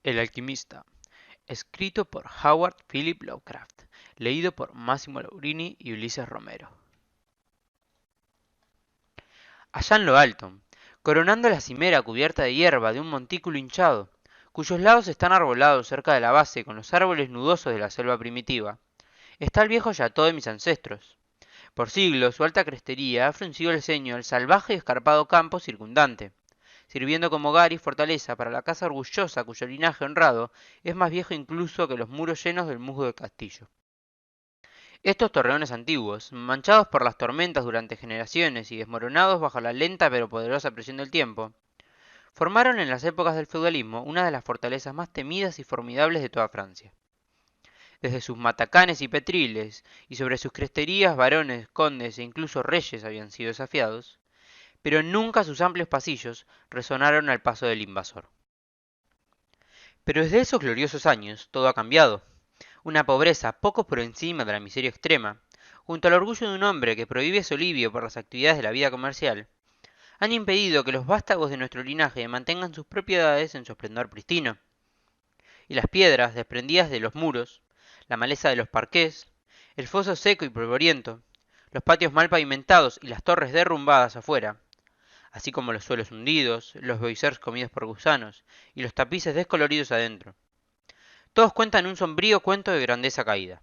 El alquimista, escrito por Howard Philip Lovecraft, leído por Massimo Laurini y Ulises Romero. Allá en lo alto, coronando la cimera cubierta de hierba de un montículo hinchado, cuyos lados están arbolados cerca de la base con los árboles nudosos de la selva primitiva, está el viejo yató de mis ancestros. Por siglos su alta crestería ha fruncido el ceño al salvaje y escarpado campo circundante, sirviendo como hogar y fortaleza para la casa orgullosa cuyo linaje honrado es más viejo incluso que los muros llenos del musgo del castillo. Estos torreones antiguos, manchados por las tormentas durante generaciones y desmoronados bajo la lenta pero poderosa presión del tiempo, formaron en las épocas del feudalismo una de las fortalezas más temidas y formidables de toda Francia. Desde sus matacanes y petriles, y sobre sus cresterías varones, condes e incluso reyes habían sido desafiados, pero nunca sus amplios pasillos resonaron al paso del invasor. Pero desde esos gloriosos años todo ha cambiado. Una pobreza poco por encima de la miseria extrema, junto al orgullo de un hombre que prohíbe su alivio por las actividades de la vida comercial, han impedido que los vástagos de nuestro linaje mantengan sus propiedades en su esplendor pristino. Y las piedras desprendidas de los muros, la maleza de los parqués, el foso seco y polvoriento, los patios mal pavimentados y las torres derrumbadas afuera, así como los suelos hundidos, los boisers comidos por gusanos y los tapices descoloridos adentro. Todos cuentan un sombrío cuento de grandeza caída.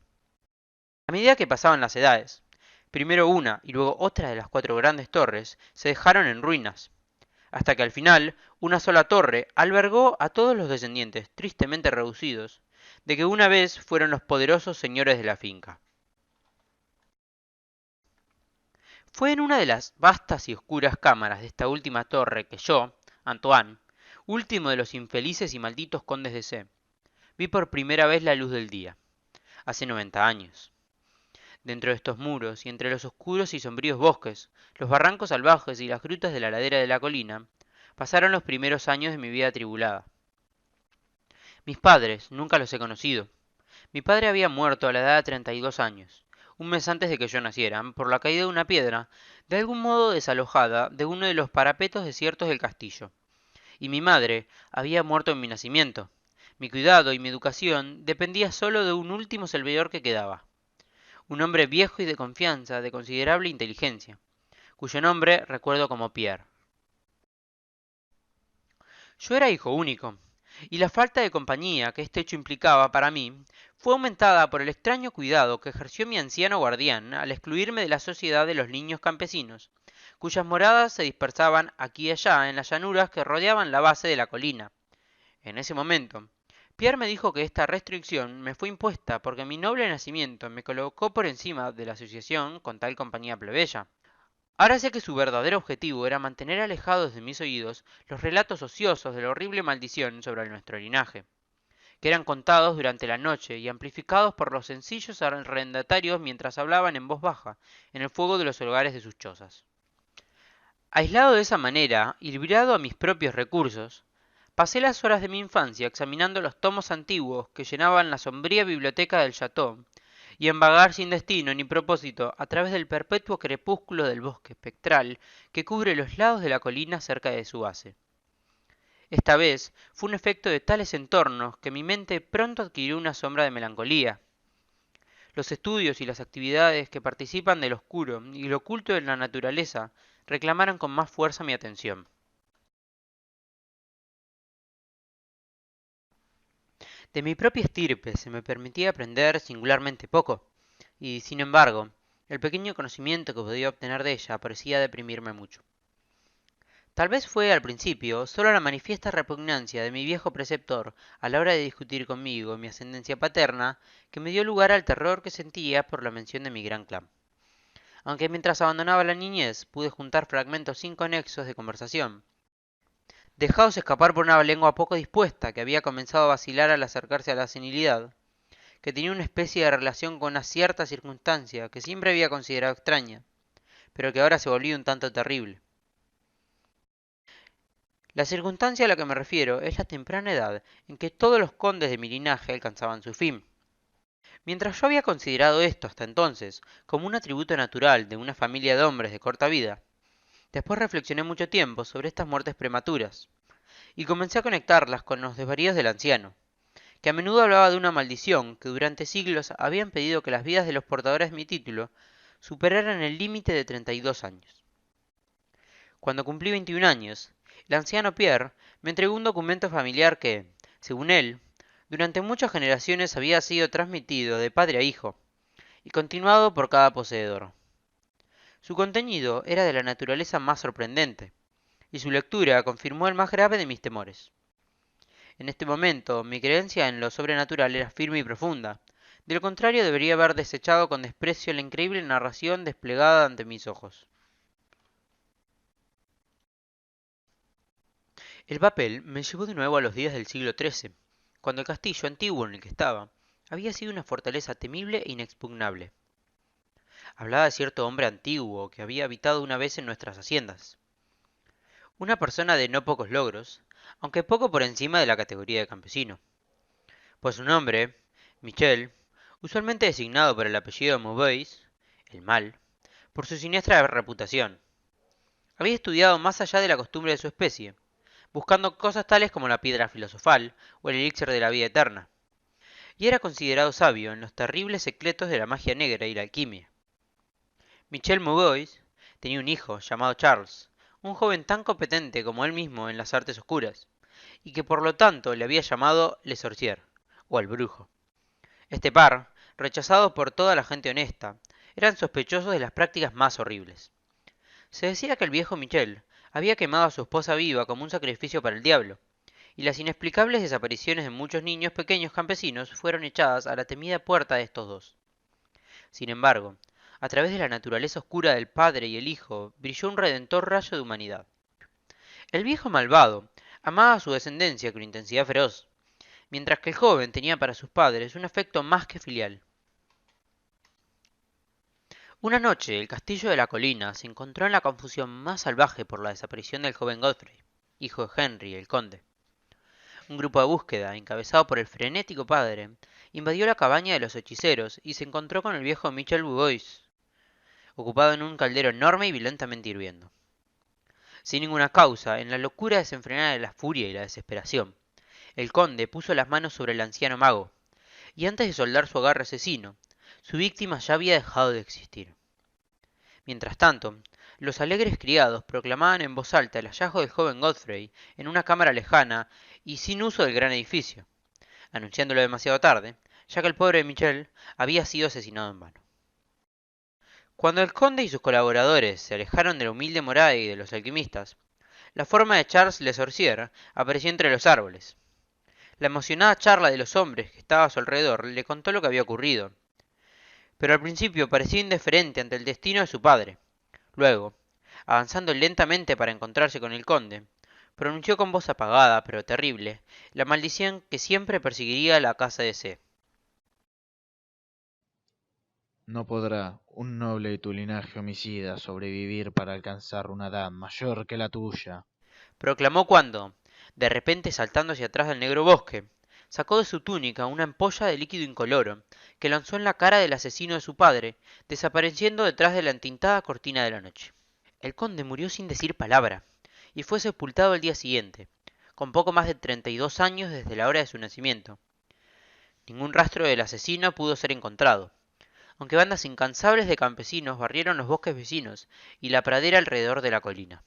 A medida que pasaban las edades, primero una y luego otra de las cuatro grandes torres se dejaron en ruinas, hasta que al final una sola torre albergó a todos los descendientes tristemente reducidos de que una vez fueron los poderosos señores de la finca. Fue en una de las vastas y oscuras cámaras de esta última torre que yo, Antoine, último de los infelices y malditos condes de C, vi por primera vez la luz del día, hace 90 años. Dentro de estos muros y entre los oscuros y sombríos bosques, los barrancos salvajes y las grutas de la ladera de la colina, pasaron los primeros años de mi vida atribulada. Mis padres nunca los he conocido. Mi padre había muerto a la edad de 32 años, un mes antes de que yo naciera, por la caída de una piedra, de algún modo desalojada de uno de los parapetos desiertos del castillo. Y mi madre había muerto en mi nacimiento. Mi cuidado y mi educación dependía solo de un último servidor que quedaba. Un hombre viejo y de confianza, de considerable inteligencia, cuyo nombre recuerdo como Pierre. Yo era hijo único, y la falta de compañía que este hecho implicaba para mí fue aumentada por el extraño cuidado que ejerció mi anciano guardián al excluirme de la sociedad de los niños campesinos, cuyas moradas se dispersaban aquí y allá en las llanuras que rodeaban la base de la colina. En ese momento, Pierre me dijo que esta restricción me fue impuesta porque mi noble nacimiento me colocó por encima de la asociación con tal compañía plebeya. Ahora sé que su verdadero objetivo era mantener alejados de mis oídos los relatos ociosos de la horrible maldición sobre nuestro linaje, que eran contados durante la noche y amplificados por los sencillos arrendatarios mientras hablaban en voz baja en el fuego de los hogares de sus chozas. Aislado de esa manera y librado a mis propios recursos, pasé las horas de mi infancia examinando los tomos antiguos que llenaban la sombría biblioteca del chateau y en vagar sin destino ni propósito a través del perpetuo crepúsculo del bosque espectral que cubre los lados de la colina cerca de su base. Esta vez fue un efecto de tales entornos que mi mente pronto adquirió una sombra de melancolía. Los estudios y las actividades que participan del oscuro y lo oculto de la naturaleza reclamaron con más fuerza mi atención. De mi propia estirpe se me permitía aprender singularmente poco, y, sin embargo, el pequeño conocimiento que podía obtener de ella parecía deprimirme mucho. Tal vez fue al principio solo la manifiesta repugnancia de mi viejo preceptor a la hora de discutir conmigo mi ascendencia paterna que me dio lugar al terror que sentía por la mención de mi gran clan. Aunque mientras abandonaba la niñez pude juntar fragmentos inconexos de conversación, dejados escapar por una lengua poco dispuesta que había comenzado a vacilar al acercarse a la senilidad, que tenía una especie de relación con una cierta circunstancia que siempre había considerado extraña, pero que ahora se volvió un tanto terrible. La circunstancia a la que me refiero es la temprana edad en que todos los condes de mi linaje alcanzaban su fin. Mientras yo había considerado esto hasta entonces como un atributo natural de una familia de hombres de corta vida, después reflexioné mucho tiempo sobre estas muertes prematuras, y comencé a conectarlas con los desvaríos del anciano, que a menudo hablaba de una maldición que durante siglos había impedido que las vidas de los portadores de mi título superaran el límite de 32 años. Cuando cumplí 21 años, el anciano Pierre me entregó un documento familiar que, según él, durante muchas generaciones había sido transmitido de padre a hijo y continuado por cada poseedor. Su contenido era de la naturaleza más sorprendente, y su lectura confirmó el más grave de mis temores. En este momento, mi creencia en lo sobrenatural era firme y profunda. De lo contrario, debería haber desechado con desprecio la increíble narración desplegada ante mis ojos. El papel me llevó de nuevo a los días del siglo XIII, cuando el castillo antiguo en el que estaba había sido una fortaleza temible e inexpugnable. Hablaba de cierto hombre antiguo que había habitado una vez en nuestras haciendas. Una persona de no pocos logros, aunque poco por encima de la categoría de campesino. Pues su nombre, Michel, usualmente designado por el apellido Mauvaise, el mal, por su siniestra reputación. Había estudiado más allá de la costumbre de su especie, buscando cosas tales como la piedra filosofal o el elixir de la vida eterna, y era considerado sabio en los terribles secretos de la magia negra y la alquimia. Michel Mauvaise tenía un hijo llamado Charles, un joven tan competente como él mismo en las artes oscuras, y que por lo tanto le había llamado Le Sorcier, o el brujo. Este par, rechazado por toda la gente honesta, eran sospechosos de las prácticas más horribles. Se decía que el viejo Michel había quemado a su esposa viva como un sacrificio para el diablo, y las inexplicables desapariciones de muchos niños pequeños campesinos fueron echadas a la temida puerta de estos dos. Sin embargo, a través de la naturaleza oscura del padre y el hijo brilló un redentor rayo de humanidad. El viejo malvado amaba a su descendencia con intensidad feroz, mientras que el joven tenía para sus padres un afecto más que filial. Una noche el castillo de la colina se encontró en la confusión más salvaje por la desaparición del joven Godfrey, hijo de Henry el conde. Un grupo de búsqueda, encabezado por el frenético padre, invadió la cabaña de los hechiceros y se encontró con el viejo Michel Bouygues, ocupado en un caldero enorme y violentamente hirviendo. Sin ninguna causa, en la locura desenfrenada de la furia y la desesperación, el conde puso las manos sobre el anciano mago, y antes de soldar su agarre asesino, su víctima ya había dejado de existir. Mientras tanto, los alegres criados proclamaban en voz alta el hallazgo del joven Godfrey en una cámara lejana y sin uso del gran edificio, anunciándolo demasiado tarde, ya que el pobre Michel había sido asesinado en vano. Cuando el conde y sus colaboradores se alejaron de la humilde morada y de los alquimistas, la forma de Charles Le Sorcier apareció entre los árboles. La emocionada charla de los hombres que estaban a su alrededor le contó lo que había ocurrido, pero al principio parecía indiferente ante el destino de su padre. Luego, avanzando lentamente para encontrarse con el conde, pronunció con voz apagada pero terrible la maldición que siempre perseguiría a la casa de C. No podrá un noble de tu linaje homicida sobrevivir para alcanzar una edad mayor que la tuya. Proclamó cuando, de repente saltando hacia atrás del negro bosque, sacó de su túnica una ampolla de líquido incoloro, que lanzó en la cara del asesino de su padre, desapareciendo detrás de la entintada cortina de la noche. El conde murió sin decir palabra, y fue sepultado al día siguiente, con poco más de 32 años desde la hora de su nacimiento. Ningún rastro del asesino pudo ser encontrado, aunque bandas incansables de campesinos barrieron los bosques vecinos y la pradera alrededor de la colina.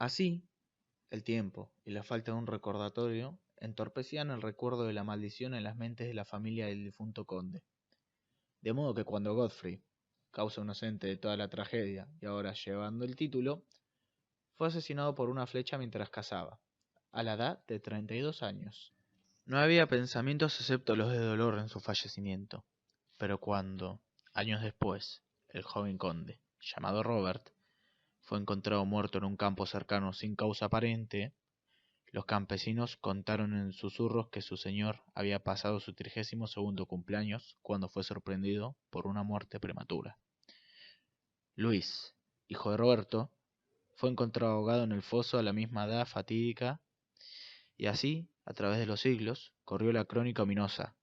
Así, el tiempo y la falta de un recordatorio entorpecían el recuerdo de la maldición en las mentes de la familia del difunto conde. De modo que cuando Godfrey, causa inocente de toda la tragedia y ahora llevando el título, fue asesinado por una flecha mientras cazaba, a la edad de 32 años. No había pensamientos excepto los de dolor en su fallecimiento, pero cuando, años después, el joven conde, llamado Robert, fue encontrado muerto en un campo cercano sin causa aparente, los campesinos contaron en susurros que su señor había pasado su 32º cumpleaños cuando fue sorprendido por una muerte prematura. Luis, hijo de Roberto, fue encontrado ahogado en el foso a la misma edad fatídica, y así, a través de los siglos, corrió la crónica ominosa.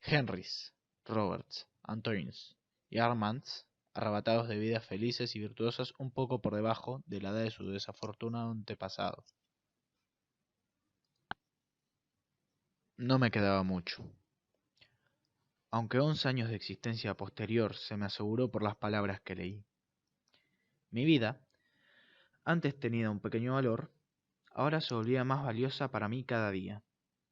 Henrys, Roberts, Antoines y Armands arrebatados de vidas felices y virtuosas un poco por debajo de la edad de su desafortunado antepasado. No me quedaba mucho, aunque 11 años de existencia posterior se me aseguró por las palabras que leí. Mi vida, antes tenía un pequeño valor, ahora se volvía más valiosa para mí cada día,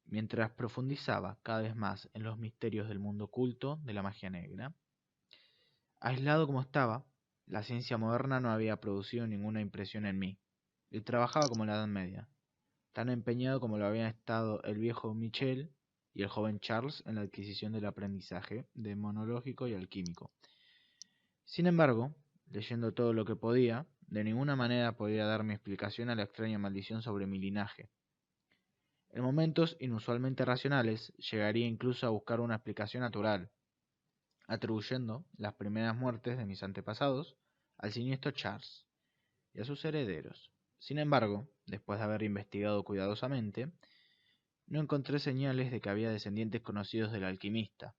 mientras profundizaba cada vez más en los misterios del mundo oculto de la magia negra. Aislado como estaba, la ciencia moderna no había producido ninguna impresión en mí, y trabajaba como en la Edad Media, tan empeñado como lo habían estado el viejo Michel y el joven Charles en la adquisición del aprendizaje demonológico y alquímico. Sin embargo, leyendo todo lo que podía, de ninguna manera podía dar mi explicación a la extraña maldición sobre mi linaje. En momentos inusualmente racionales, llegaría incluso a buscar una explicación natural, atribuyendo las primeras muertes de mis antepasados al siniestro Charles y a sus herederos. Sin embargo, después de haber investigado cuidadosamente, no encontré señales de que había descendientes conocidos del alquimista.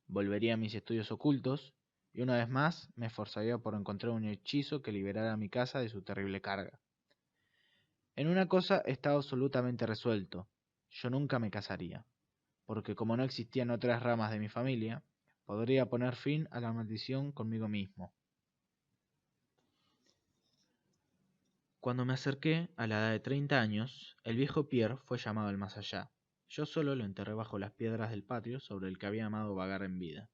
Volvería a mis estudios ocultos y una vez más me esforzaría por encontrar un hechizo que liberara a mi casa de su terrible carga. En una cosa estaba absolutamente resuelto: yo nunca me casaría, porque como no existían otras ramas de mi familia, podría poner fin a la maldición conmigo mismo. Cuando me acerqué a la edad de 30 años, el viejo Pierre fue llamado al más allá. Yo solo lo enterré bajo las piedras del patio sobre el que había amado vagar en vida.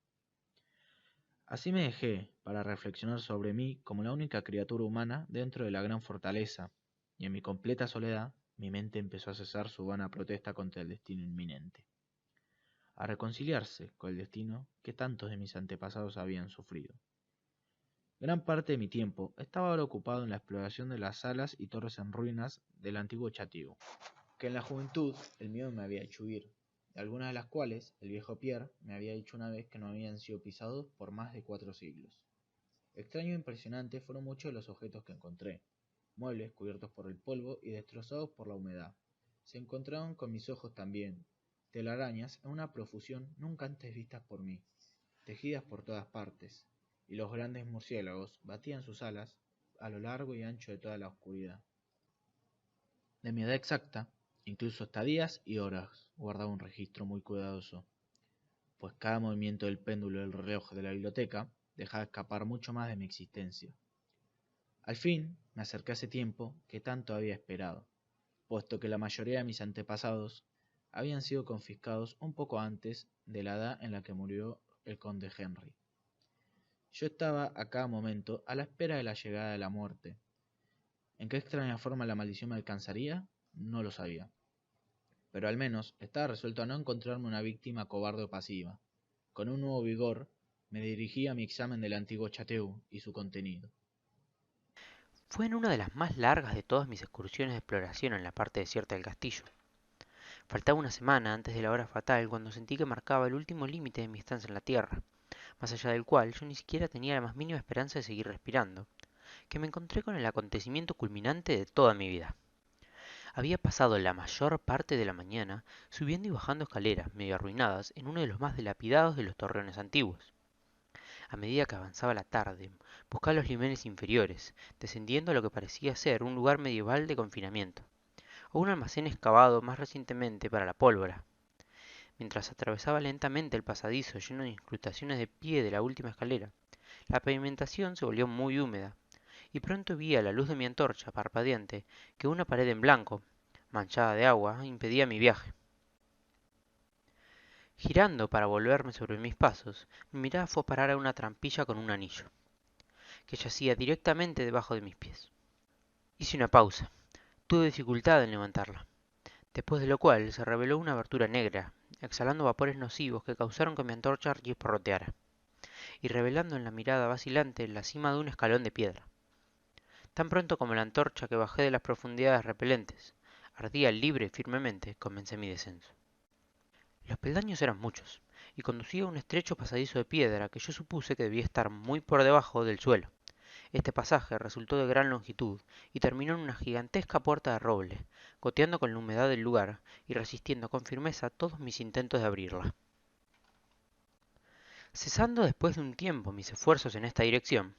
Así me dejé para reflexionar sobre mí como la única criatura humana dentro de la gran fortaleza, y en mi completa soledad mi mente empezó a cesar su vana protesta contra el destino inminente, a reconciliarse con el destino que tantos de mis antepasados habían sufrido. Gran parte de mi tiempo estaba ahora ocupado en la exploración de las salas y torres en ruinas del antiguo Château, que en la juventud el miedo me había hecho huir, de algunas de las cuales el viejo Pierre me había dicho una vez que no habían sido pisados por más de 4 siglos. Extraño e impresionante fueron muchos de los objetos que encontré: muebles cubiertos por el polvo y destrozados por la humedad. Se encontraron con mis ojos también telarañas en una profusión nunca antes vistas por mí, tejidas por todas partes, y los grandes murciélagos batían sus alas a lo largo y ancho de toda la oscuridad. De mi edad exacta, incluso hasta días y horas, guardaba un registro muy cuidadoso, pues cada movimiento del péndulo del reloj de la biblioteca dejaba escapar mucho más de mi existencia. Al fin me acerqué a ese tiempo que tanto había esperado, puesto que la mayoría de mis antepasados habían sido confiscados un poco antes de la edad en la que murió el conde Henry. Yo estaba a cada momento a la espera de la llegada de la muerte. ¿En qué extraña forma la maldición me alcanzaría? No lo sabía, pero al menos estaba resuelto a no encontrarme una víctima cobarde o pasiva. Con un nuevo vigor me dirigí a mi examen del antiguo Château y su contenido. Fue en una de las más largas de todas mis excursiones de exploración en la parte desierta del castillo. Faltaba una semana antes de la hora fatal cuando sentí que marcaba el último límite de mi estancia en la Tierra, más allá del cual yo ni siquiera tenía la más mínima esperanza de seguir respirando, que me encontré con el acontecimiento culminante de toda mi vida. Había pasado la mayor parte de la mañana subiendo y bajando escaleras medio arruinadas en uno de los más dilapidados de los torreones antiguos. A medida que avanzaba la tarde, buscaba los limenes inferiores, descendiendo a lo que parecía ser un lugar medieval de confinamiento, o un almacén excavado más recientemente para la pólvora. Mientras atravesaba lentamente el pasadizo lleno de incrustaciones de pie de la última escalera, la pavimentación se volvió muy húmeda, y pronto vi a la luz de mi antorcha parpadeante que una pared en blanco, manchada de agua, impedía mi viaje. Girando para volverme sobre mis pasos, mi mirada fue a parar a una trampilla con un anillo, que yacía directamente debajo de mis pies. Hice una pausa. Tuve dificultad en levantarla, después de lo cual se reveló una abertura negra, exhalando vapores nocivos que causaron que mi antorcha chisporroteara, y revelando en la mirada vacilante la cima de un escalón de piedra. Tan pronto como la antorcha que bajé de las profundidades repelentes ardía libre y firmemente, comencé mi descenso. Los peldaños eran muchos, y conducía a un estrecho pasadizo de piedra que yo supuse que debía estar muy por debajo del suelo. Este pasaje resultó de gran longitud y terminó en una gigantesca puerta de roble, goteando con la humedad del lugar y resistiendo con firmeza todos mis intentos de abrirla. Cesando después de un tiempo mis esfuerzos en esta dirección,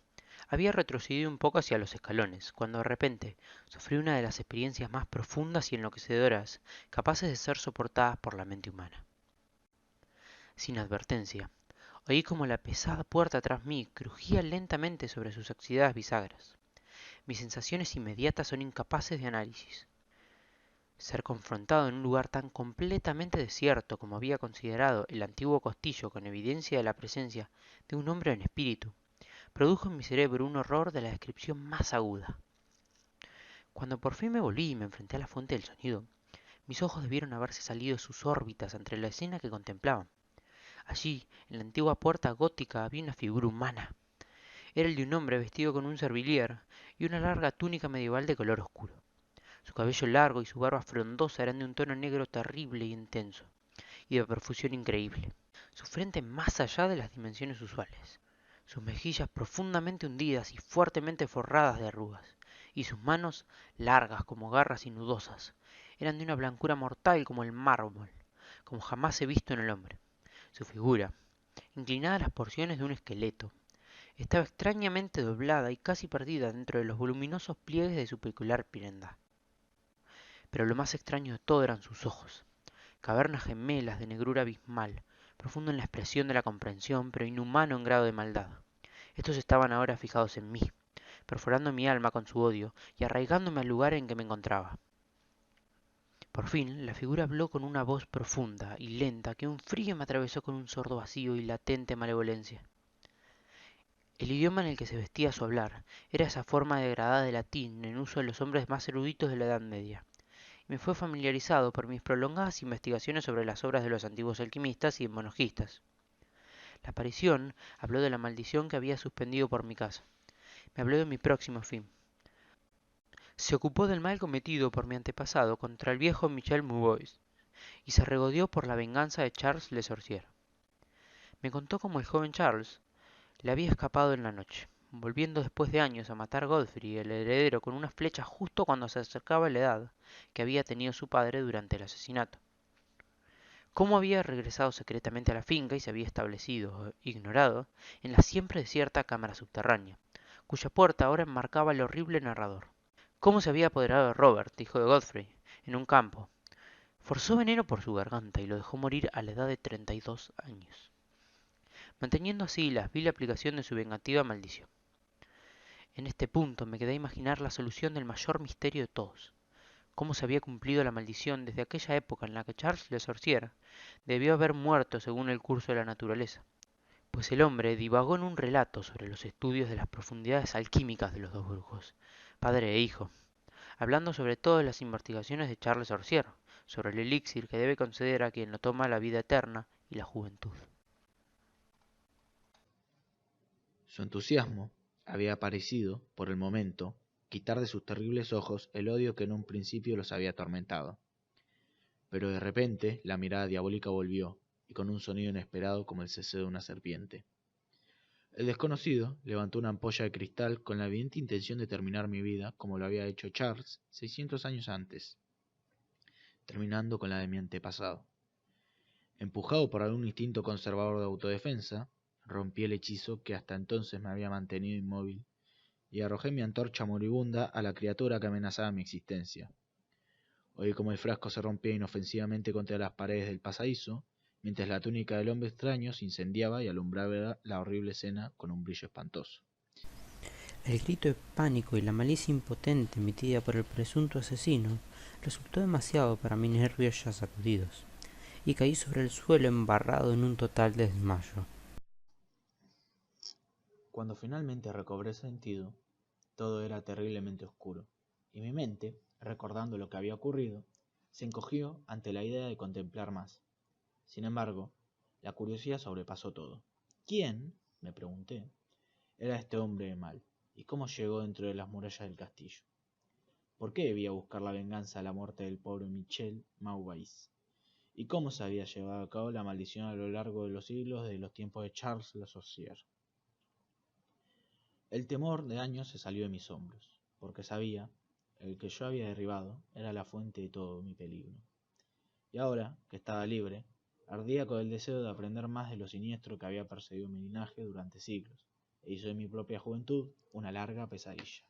había retrocedido un poco hacia los escalones, cuando de repente sufrí una de las experiencias más profundas y enloquecedoras capaces de ser soportadas por la mente humana. Sin advertencia, oí como la pesada puerta tras mí crujía lentamente sobre sus oxidadas bisagras. Mis sensaciones inmediatas son incapaces de análisis. Ser confrontado en un lugar tan completamente desierto como había considerado el antiguo Castillo con evidencia de la presencia de un hombre en espíritu, produjo en mi cerebro un horror de la descripción más aguda. Cuando por fin me volví y me enfrenté a la fuente del sonido, mis ojos debieron haberse salido de sus órbitas ante la escena que contemplaban. Allí, en la antigua puerta gótica, había una figura humana. Era el de un hombre vestido con un servilier y una larga túnica medieval de color oscuro. Su cabello largo y su barba frondosa eran de un tono negro terrible y intenso, y de profusión increíble. Su frente más allá de las dimensiones usuales, sus mejillas profundamente hundidas y fuertemente forradas de arrugas, y sus manos, largas como garras y nudosas, eran de una blancura mortal como el mármol, como jamás he visto en el hombre. Su figura, inclinada a las porciones de un esqueleto, estaba extrañamente doblada y casi perdida dentro de los voluminosos pliegues de su peculiar prenda. Pero lo más extraño de todo eran sus ojos, cavernas gemelas de negrura abismal, profundo en la expresión de la comprensión, pero inhumano en grado de maldad. Estos estaban ahora fijados en mí, perforando mi alma con su odio y arraigándome al lugar en que me encontraba. Por fin, la figura habló con una voz profunda y lenta que un frío me atravesó con un sordo vacío y latente malevolencia. El idioma en el que se vestía a su hablar era esa forma degradada de latín en uso de los hombres más eruditos de la Edad Media. Me fue familiarizado por mis prolongadas investigaciones sobre las obras de los antiguos alquimistas y monojistas. La aparición habló de la maldición que había suspendido por mi casa. Me habló de mi próximo fin. Se ocupó del mal cometido por mi antepasado contra el viejo Michel Maubois y se regodeó por la venganza de Charles Le Sorcier. Me contó cómo el joven Charles le había escapado en la noche, volviendo después de años a matar a Godfrey, el heredero, con una flecha justo cuando se acercaba la edad que había tenido su padre durante el asesinato. Cómo había regresado secretamente a la finca y se había establecido, ignorado, en la siempre desierta cámara subterránea, cuya puerta ahora enmarcaba el horrible narrador. Cómo se había apoderado de Robert, hijo de Godfrey, en un campo. Forzó veneno por su garganta y lo dejó morir a la edad de 32 años, manteniendo así la vil aplicación de su vengativa maldición. En este punto me quedé a imaginar la solución del mayor misterio de todos. Cómo se había cumplido la maldición desde aquella época en la que Charles Le Sorcier debió haber muerto según el curso de la naturaleza, pues el hombre divagó en un relato sobre los estudios de las profundidades alquímicas de los dos brujos, padre e hijo, hablando sobre todas las investigaciones de Charles Sorcier, sobre el elixir que debe conceder a quien lo toma la vida eterna y la juventud. Su entusiasmo había parecido, por el momento, quitar de sus terribles ojos el odio que en un principio los había atormentado. Pero de repente la mirada diabólica volvió, y con un sonido inesperado como el ceseo de una serpiente. El desconocido levantó una ampolla de cristal con la evidente intención de terminar mi vida como lo había hecho Charles 600 años antes, terminando con la de mi antepasado. Empujado por algún instinto conservador de autodefensa, rompí el hechizo que hasta entonces me había mantenido inmóvil y arrojé mi antorcha moribunda a la criatura que amenazaba mi existencia. Oí como el frasco se rompía inofensivamente contra las paredes del pasadizo, mientras la túnica del hombre extraño se incendiaba y alumbraba la horrible escena con un brillo espantoso. El grito de pánico y la malicia impotente emitida por el presunto asesino resultó demasiado para mis nervios ya sacudidos, y caí sobre el suelo embarrado en un total desmayo. Cuando finalmente recobré sentido, todo era terriblemente oscuro, y mi mente, recordando lo que había ocurrido, se encogió ante la idea de contemplar más. Sin embargo, la curiosidad sobrepasó todo. ¿Quién, me pregunté, era este hombre de mal, y cómo llegó dentro de las murallas del castillo? ¿Por qué debía buscar la venganza de la muerte del pobre Michel Maubais? ¿Y cómo se había llevado a cabo la maldición a lo largo de los siglos desde los tiempos de Charles Le Sorcier? El temor de años se salió de mis hombros, porque sabía que el que yo había derribado era la fuente de todo mi peligro. Y ahora, que estaba libre, Ardía con el deseo de aprender más de lo siniestro que había perseguido mi linaje durante siglos, e hizo de mi propia juventud una larga pesadilla.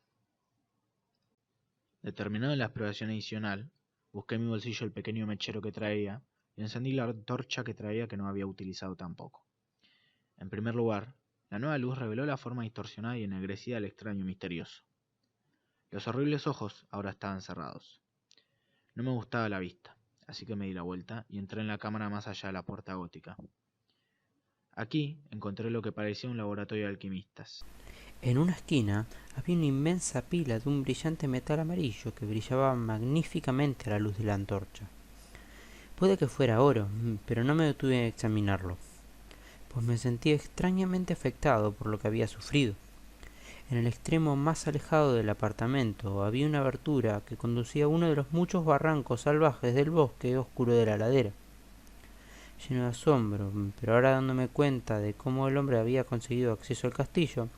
Determinado en la exploración adicional, busqué en mi bolsillo el pequeño mechero que traía y encendí la antorcha que traía que no había utilizado tampoco. En primer lugar, la nueva luz reveló la forma distorsionada y ennegrecida del extraño misterioso. Los horribles ojos ahora estaban cerrados. No me gustaba la vista, así que me di la vuelta y entré en la cámara más allá de la puerta gótica. Aquí encontré lo que parecía un laboratorio de alquimistas. En una esquina había una inmensa pila de un brillante metal amarillo que brillaba magníficamente a la luz de la antorcha. Puede que fuera oro, pero no me detuve a examinarlo, pues me sentía extrañamente afectado por lo que había sufrido. En el extremo más alejado del apartamento había una abertura que conducía a uno de los muchos barrancos salvajes del bosque oscuro de la ladera. Lleno de asombro, pero ahora dándome cuenta de cómo el hombre había conseguido acceso al castillo,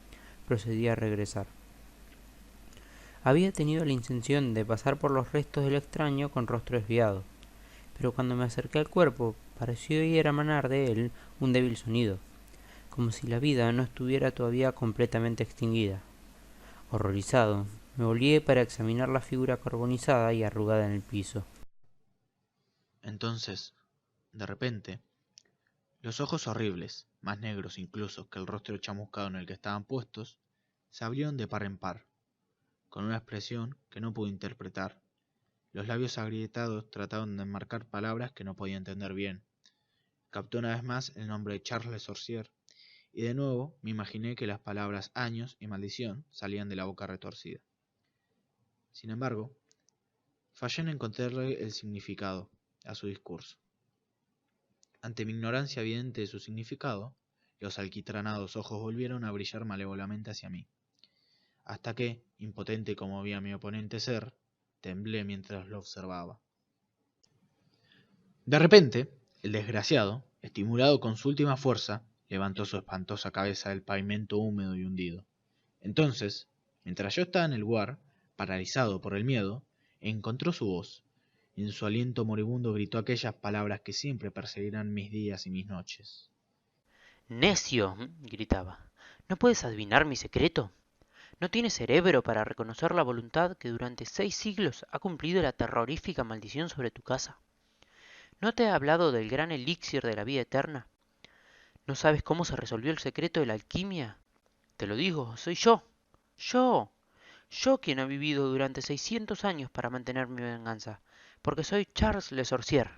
procedí a regresar. Había tenido la intención de pasar por los restos del extraño con rostro desviado, pero cuando me acerqué al cuerpo pareció oír emanar de él un débil sonido, como si la vida no estuviera todavía completamente extinguida. Horrorizado, me volví para examinar la figura carbonizada y arrugada en el piso. Entonces, de repente, los ojos horribles, más negros incluso que el rostro chamuscado en el que estaban puestos, se abrieron de par en par, con una expresión que no pude interpretar. Los labios agrietados trataron de enmarcar palabras que no podía entender bien. Capté una vez más el nombre de Charles Le Sorcier, y de nuevo me imaginé que las palabras años y maldición salían de la boca retorcida. Sin embargo, fallé en encontrarle el significado a su discurso. Ante mi ignorancia evidente de su significado, los alquitranados ojos volvieron a brillar malévolamente hacia mí, hasta que, impotente como veía mi oponente ser, temblé mientras lo observaba. De repente, el desgraciado, estimulado con su última fuerza, levantó su espantosa cabeza del pavimento húmedo y hundido. Entonces, mientras yo estaba en el lugar, paralizado por el miedo, encontró su voz, y en su aliento moribundo gritó aquellas palabras que siempre perseguirán mis días y mis noches. ¡Necio! Gritaba. ¿No puedes adivinar mi secreto? ¿No tienes cerebro para reconocer la voluntad que durante 6 siglos ha cumplido la terrorífica maldición sobre tu casa? ¿No te he hablado del gran elixir de la vida eterna? ¿No sabes cómo se resolvió el secreto de la alquimia? Te lo digo, soy yo. Yo. Yo quien ha vivido durante 600 años para mantener mi venganza, porque soy Charles Le Sorcier.